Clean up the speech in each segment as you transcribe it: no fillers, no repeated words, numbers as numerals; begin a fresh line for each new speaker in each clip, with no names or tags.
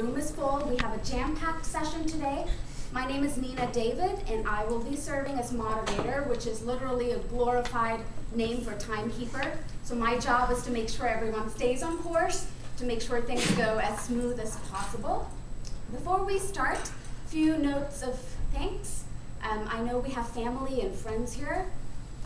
room is full. We have a jam-packed session today. My name is Nina David, and I will be serving as moderator, which is literally a glorified name for timekeeper. So my job is to make sure everyone stays on course, to make sure things go as smooth as possible. Before we start, a few notes of thanks. I know we have family and friends here.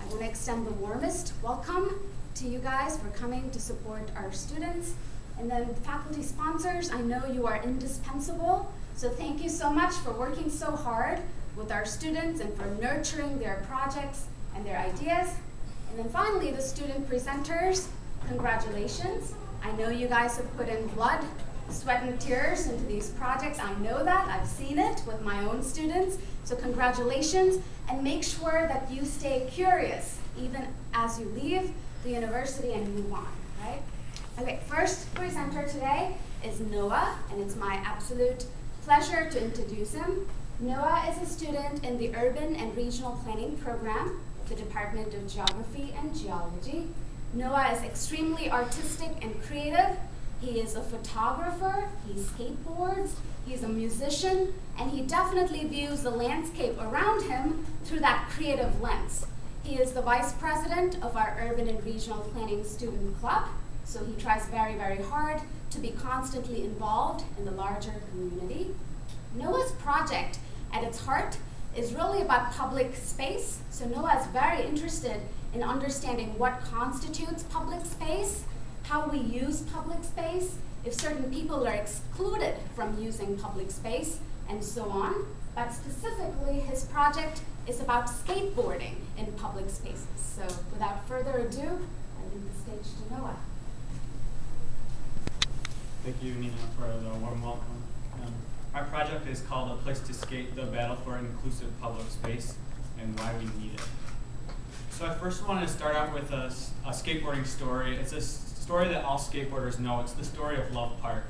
I want to extend the warmest welcome to you guys for coming to support our students. And then faculty sponsors, I know you are indispensable. So thank you so much for working so hard with our students and for nurturing their projects and their ideas. And then finally, the student presenters, congratulations. I know you guys have put in blood, sweat, and tears into these projects. I know that. I've seen it with my own students. So congratulations, and make sure that you stay curious even as you leave the university and move on, right? Okay, first presenter today is Noah, and it's my absolute pleasure to introduce him. Noah is a student in the Urban and Regional Planning program at the Department of Geography and Geology. Noah is extremely artistic and creative. He is a photographer, he skateboards, he's a musician, and he definitely views the landscape around him through that creative lens. He is the vice president of our Urban and Regional Planning Student Club, so he tries very, very hard to be constantly involved in the larger community. Noah's project, at its heart, is really about public space. So Noah is very interested in understanding what constitutes public space, how we use public space, if certain people are excluded from using public space, and so on. But specifically, his project is about skateboarding in public spaces. So without further ado, I leave the stage to Noah.
Thank you, Nina, for the warm welcome. Our project is called A Place to Skate, the Battle for an Inclusive Public Space, and Why We Need It. So I first want to start out with a skateboarding story. It's a story that all skateboarders know. It's the story of Love Park.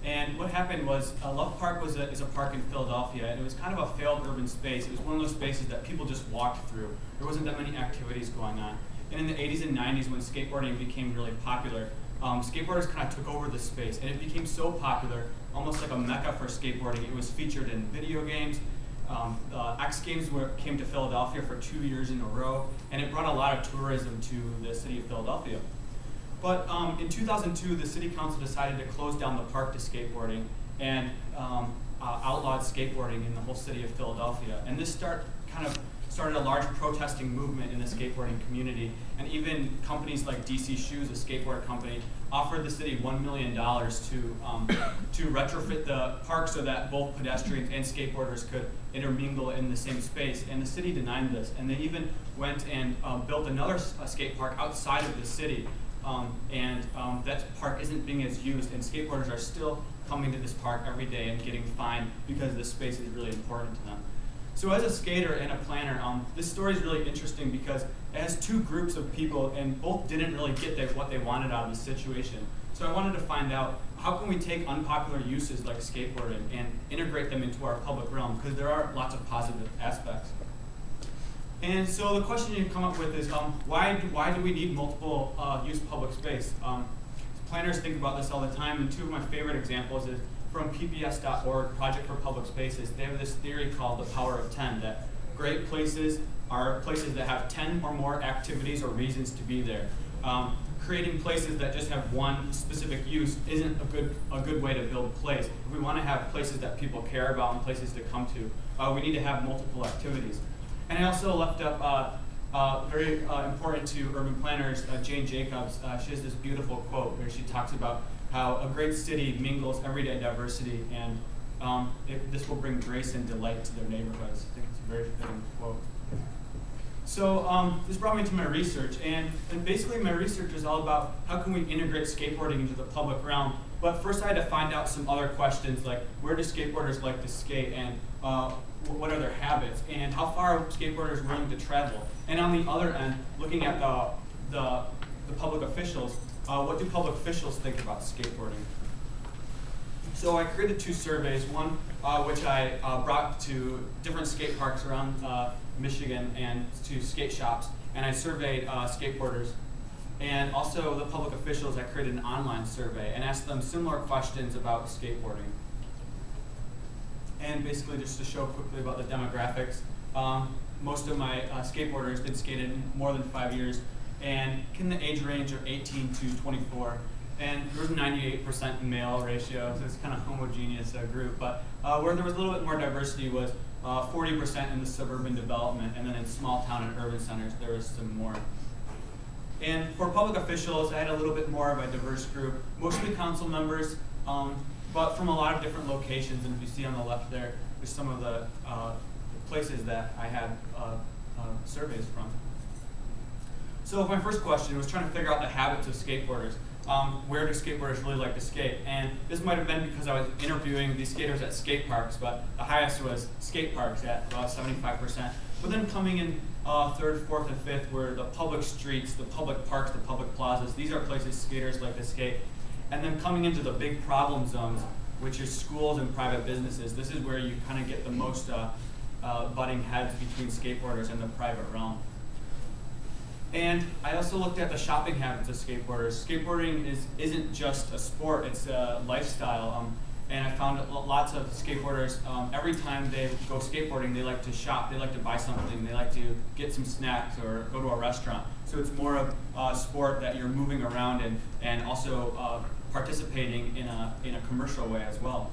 And what happened was, Love Park is a park in Philadelphia, and it was kind of a failed urban space. It was one of those spaces that people just walked through. There wasn't that many activities going on. And in the 80s and 90s, when skateboarding became really popular, skateboarders kind of took over the space, and it became so popular, almost like a mecca for skateboarding. It was featured in video games. X Games came to Philadelphia for 2 years in a row, and it brought a lot of tourism to the city of Philadelphia. But in 2002, the city council decided to close down the park to skateboarding and outlawed skateboarding in the whole city of Philadelphia. And this kind of started a large protesting movement in the skateboarding community. And even companies like DC Shoes, a skateboard company, offered the city $1 million to retrofit the park so that both pedestrians and skateboarders could intermingle in the same space. And the city denied this. And they even went and built another skate park outside of the city. That park isn't being as used, and skateboarders are still coming to this park every day and getting fined because this space is really important to them. So as a skater and a planner, this story is really interesting because it has two groups of people, and both didn't really get what they wanted out of the situation. So I wanted to find out, how can we take unpopular uses like skateboarding and integrate them into our public realm, because there are lots of positive aspects. And so the question you come up with is, why do we need multiple use public space? Planners think about this all the time, and two of my favorite examples is from pps.org, Project for Public Spaces. They have this theory called the power of 10, that great places are places that have 10 or more activities or reasons to be there. Creating places that just have one specific use isn't a good way to build a place. If we want to have places that people care about and places to come to, we need to have multiple activities. And I also left up, very important to urban planners, Jane Jacobs. She has this beautiful quote where she talks about how a great city mingles everyday diversity, and this will bring grace and delight to their neighborhoods. I think it's a very fitting quote. So this brought me to my research, and basically my research is all about how can we integrate skateboarding into the public realm. But first I had to find out some other questions, like where do skateboarders like to skate, and what are their habits, and how far are skateboarders willing to travel? And on the other end, looking at the public officials, what do public officials think about skateboarding? So I created two surveys, one which I brought to different skate parks around Michigan and to skate shops, and I surveyed skateboarders. And also the public officials, I created an online survey and asked them similar questions about skateboarding. And basically just to show quickly about the demographics, most of my skateboarders did skate in more than 5 years, and in the age range of 18 to 24. And there was a 98% male ratio, so it's kind of homogeneous group. But where there was a little bit more diversity was 40% in the suburban development, and then in small town and urban centers there was some more. And for public officials, I had a little bit more of a diverse group, mostly council members, but from a lot of different locations. And if you see on the left there, there's some of the places that I had surveys from. So my first question was trying to figure out the habits of skateboarders. Where do skateboarders really like to skate? And this might have been because I was interviewing these skaters at skate parks, but the highest was skate parks at about 75%. But then coming in third, fourth, and fifth were the public streets, the public parks, the public plazas. These are places skaters like to skate. And then coming into the big problem zones, which is schools and private businesses. This is where you kind of get the most butting heads between skateboarders and the private realm. And I also looked at the shopping habits of skateboarders. Skateboarding isn't just a sport, it's a lifestyle. And I found lots of skateboarders, every time they go skateboarding, they like to shop, they like to buy something, they like to get some snacks or go to a restaurant. So it's more of a sport that you're moving around in, and also participating in a commercial way as well.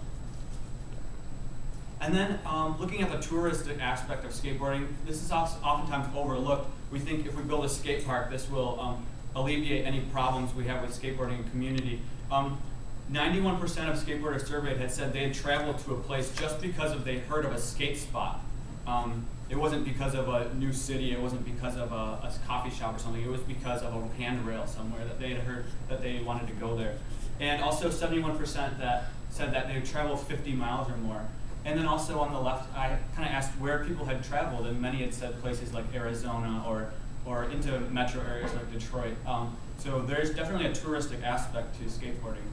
And then looking at the touristic aspect of skateboarding, this is oftentimes overlooked. We think if we build a skate park, this will alleviate any problems we have with skateboarding community. 91% of skateboarders surveyed had said they had traveled to a place just because they heard of a skate spot. It wasn't because of a new city, it wasn't because of a coffee shop or something, it was because of a handrail somewhere that they had heard that they wanted to go there. And also 71% that said that they had traveled 50 miles or more. And then also on the left, I kind of asked where people had traveled, and many had said places like Arizona or into metro areas like Detroit. So there's definitely a touristic aspect to skateboarding.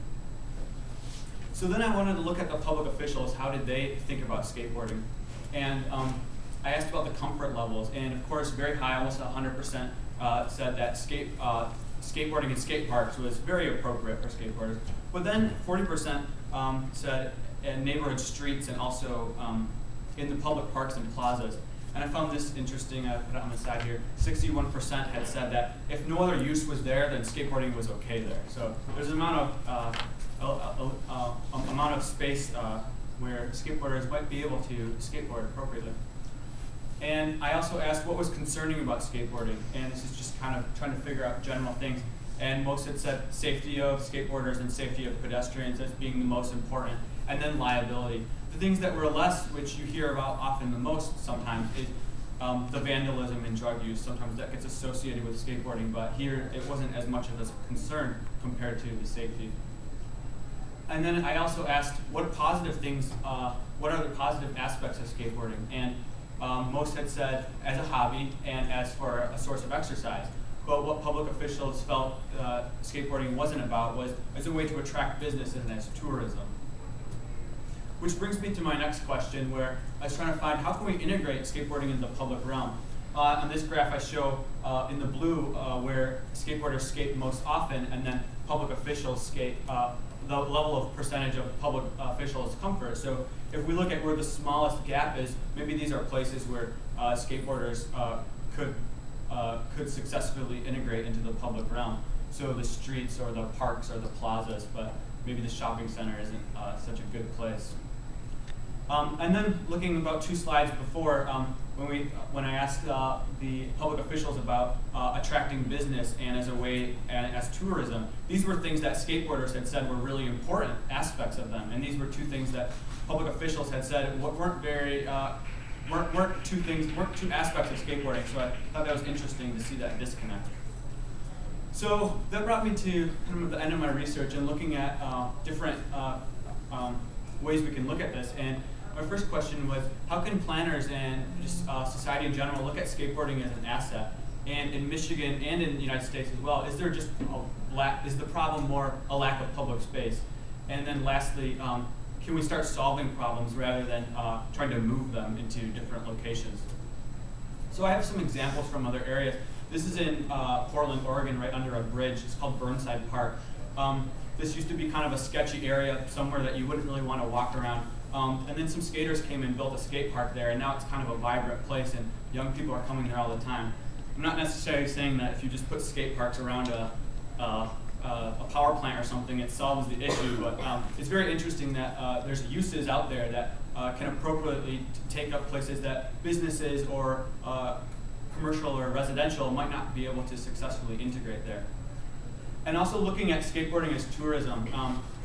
So then I wanted to look at the public officials. How did they think about skateboarding? And I asked about the comfort levels, and of course, very high, almost 100% said that skateboarding in skate parks was very appropriate for skateboarders. But then 40% said in neighborhood streets and also in the public parks and plazas. And I found this interesting, I put it on the side here. 61% had said that if no other use was there, then skateboarding was okay there. So there's an amount of space where skateboarders might be able to skateboard appropriately. And I also asked what was concerning about skateboarding, and this is just kind of trying to figure out general things. And most had said safety of skateboarders and safety of pedestrians as being the most important, and then liability. The things that were less, which you hear about often the most sometimes, is the vandalism and drug use. Sometimes that gets associated with skateboarding, but here it wasn't as much of a concern compared to the safety. And then I also asked what positive things, what are the positive aspects of skateboarding? And most had said as a hobby and as for a source of exercise. But what public officials felt skateboarding wasn't about was as a way to attract business and as tourism. Which brings me to my next question, where I was trying to find how can we integrate skateboarding into the public realm. On this graph I show in the blue where skateboarders skate most often, and then public officials skate, the level of percentage of public officials' comfort. So if we look at where the smallest gap is, maybe these are places where skateboarders could successfully integrate into the public realm. So the streets or the parks or the plazas, but maybe the shopping center isn't such a good place. And then looking about 2 slides before, when I asked the public officials about attracting business and as a way, and as tourism, these were things that skateboarders had said were really important aspects of them. And these were 2 things that public officials had said weren't two aspects of skateboarding. So I thought that was interesting to see that disconnect. So that brought me to kind of the end of my research and looking at different ways we can look at this. And my first question was, how can planners and just society in general look at skateboarding as an asset? And in Michigan and in the United States as well, is there just is the problem more a lack of public space? And then lastly, can we start solving problems rather than trying to move them into different locations? So I have some examples from other areas. This is in Portland, Oregon, right under a bridge. It's called Burnside Park. This used to be kind of a sketchy area, somewhere that you wouldn't really want to walk around. And then some skaters came and built a skate park there, and now it's kind of a vibrant place, and young people are coming there all the time. I'm not necessarily saying that if you just put skate parks around a power plant or something, it solves the issue, but it's very interesting that there's uses out there that can appropriately take up places that businesses or commercial or residential might not be able to successfully integrate there. And also looking at skateboarding as tourism.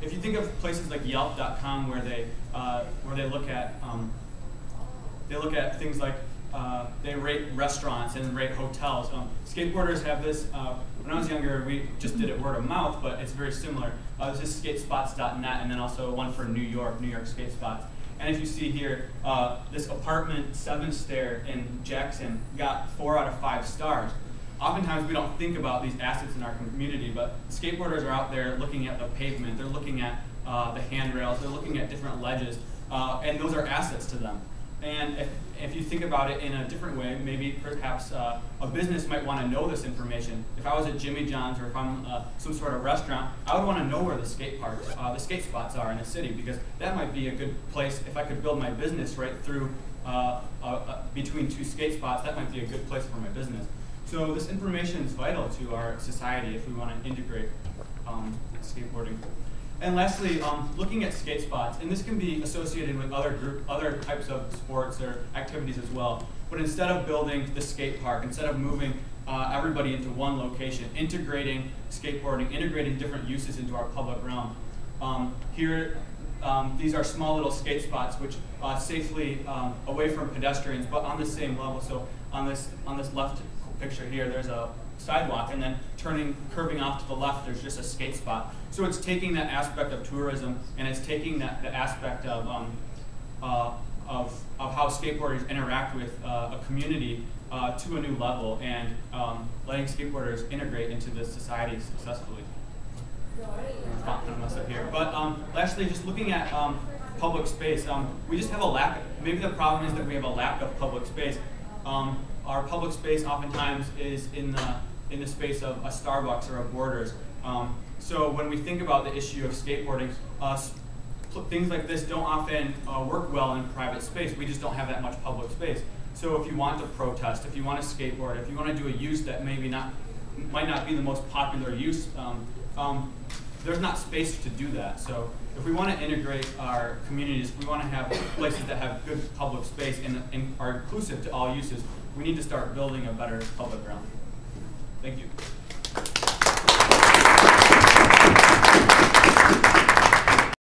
If you think of places like Yelp.com where they look at things like they rate restaurants and rate hotels. Skateboarders have this. When I was younger, we just did it word of mouth, but it's very similar. There's this skatespots.net, and then also one for New York Skate Spots. And if you see here, this apartment 7-stair in Jackson got 4 out of 5 stars. Oftentimes we don't think about these assets in our community, but skateboarders are out there looking at the pavement, they're looking at the handrails, they're looking at different ledges, and those are assets to them. And if you think about it in a different way, maybe perhaps a business might want to know this information. If I was at Jimmy John's or if I'm some sort of restaurant, I would want to know where the skate spots are in a city, because that might be a good place. If I could build my business right through between 2 skate spots, that might be a good place for my business. So this information is vital to our society if we want to integrate skateboarding. And lastly, looking at skate spots, and this can be associated with other types of sports or activities as well. But instead of building the skate park, instead of moving everybody into one location, integrating skateboarding, integrating different uses into our public realm. These are small little skate spots which safely away from pedestrians, but on the same level. So on this left picture here, there's a sidewalk, and then curving off to the left, there's just a skate spot. So it's taking that aspect of tourism, and it's taking the aspect of how skateboarders interact with a community to a new level, and letting skateboarders integrate into this society successfully. But lastly, just looking at public space, we just have a lack. Maybe the problem is that we have a lack of public space. Our public space oftentimes is in the space of a Starbucks or a Borders. So when we think about the issue of skateboarding, things like this don't often work well in private space. We just don't have that much public space. So if you want to protest, if you want to skateboard, if you want to do a use that maybe might not be the most popular use, there's not space to do that. So if we want to integrate our communities, if we want to have places that have good public space and are inclusive to all uses, we need to start building a better public realm. Thank you.